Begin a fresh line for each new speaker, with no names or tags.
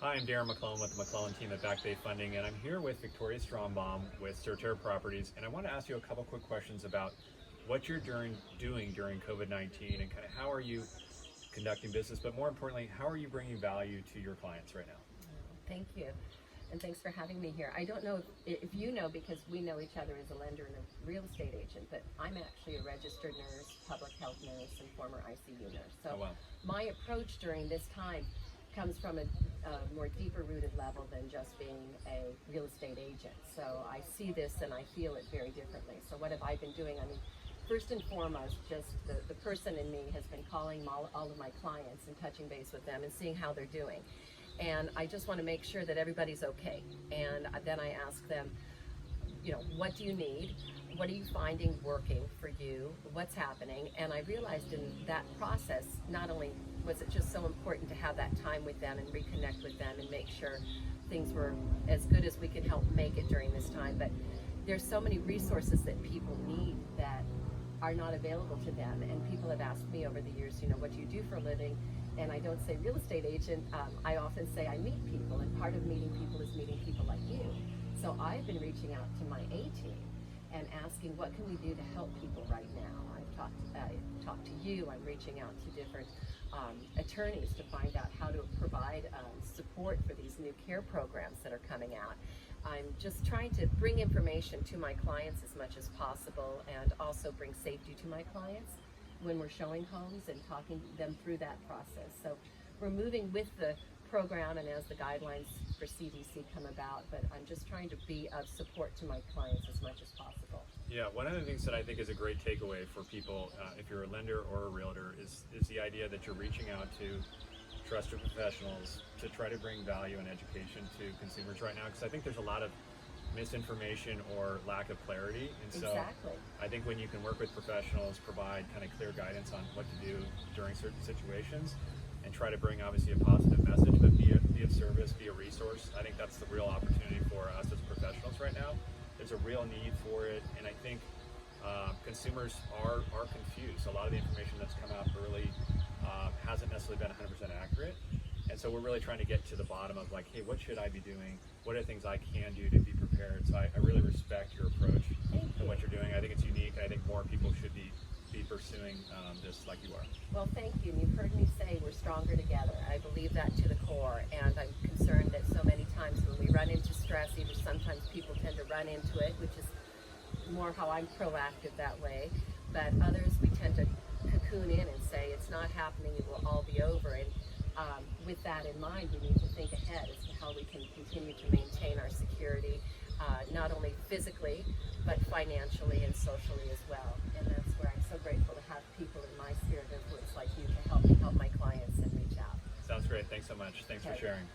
Hi, I'm Darren McClellan with the McClellan team at Back Bay Funding, and I'm here with Victoria Strombaum with Certerra Properties, and I want to ask you a couple quick questions about what you're doing during COVID-19 and kind of how are you conducting business, but more importantly, how are you bringing value to your clients right now?
Thank you, and thanks for having me here. I don't know if you know, because we know each other as a lender and a real estate agent, but I'm actually a registered nurse, public health nurse, and former ICU nurse. So
Oh, wow.
my approach during this time comes from a more deeper rooted level than just being a real estate agent. So I see this and I feel it very differently. So what have I been doing? I mean, first and foremost, just the person in me has been calling all of my clients and touching base with them and seeing how they're doing. And I just want to make sure that everybody's okay. And then I ask them, you know, what do you need? What are you finding working for you? What's happening? And I realized in that process, not only was it just so important to have that time with them and reconnect with them and make sure things were as good as we could help make it during this time, but there's so many resources that people need that are not available to them. And people have asked me over the years, you know, what do you do for a living? And I don't say real estate agent. I often say I meet people, and part of meeting people is meeting people like you. So I've been reaching out to my A team and asking, what can we do to help people right now? I've talked to you. I'm reaching out to different attorneys to find out how to provide support for these new care programs that are coming out. I'm just trying to bring information to my clients as much as possible, and also bring safety to my clients when we're showing homes and talking them through that process. So we're moving with the program and as the guidelines for CDC come about, but I'm just trying to be of support to my clients as much as possible.
Yeah, one of the things that I think is a great takeaway for people, if you're a lender or a realtor, is the idea that you're reaching out to trusted professionals to try to bring value and education to consumers right now, because I think there's a lot of misinformation or lack of clarity, and so
Exactly.
I think when you can work with professionals, provide kind of clear guidance on what to do during certain situations, and try to bring obviously a positive message, but be of service, be a resource. I think that's the real opportunity for us as professionals right now. There's a real need for it, and I think consumers are confused. A lot of the information that's come out early hasn't necessarily been 100% accurate, and so we're really trying to get to the bottom of like, hey, what should I be doing? What are things I can do to be prepared? So I really respect your approach and what you're doing. I think it's unique. I think more people should be pursuing this like you are.
Well, thank you. And you've heard me say we're stronger together. I believe that to the core, and I'm concerned that so many times when we run into stress, either sometimes people tend to run into it, which is more how I'm proactive that way, but others we tend to cocoon in and say it's not happening, it will all be over. And with that in mind, we need to think ahead as to how we can continue to maintain our security, not only physically, but financially and socially as well. And that's where I'm so grateful to have people in my sphere of influence like you to help me help my clients and reach out.
Sounds great. Thanks so much. Thanks for sharing.